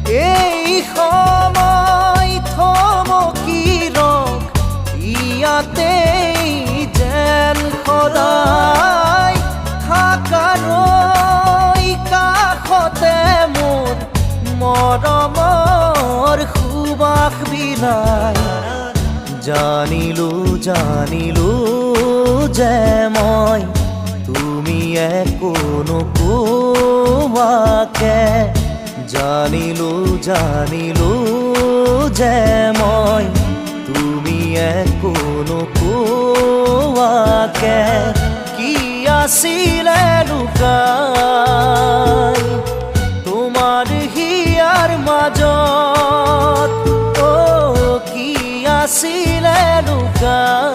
এই সময় থমকি ৰখ, ইয়াতেই যেন সদায় থাকাৰৈ কাষতে মোৰ মৰমৰ সুবাস বিলাই। জানিলো জানিলো যে মই তুমি একো নোকোৱাকে, জানিলো জানিলো যে মই তুমি একো নোকোৱাকে, কি আছিলে লুকাই তোমাৰ হিয়াৰ মাজত, কি আছিলে লুকাই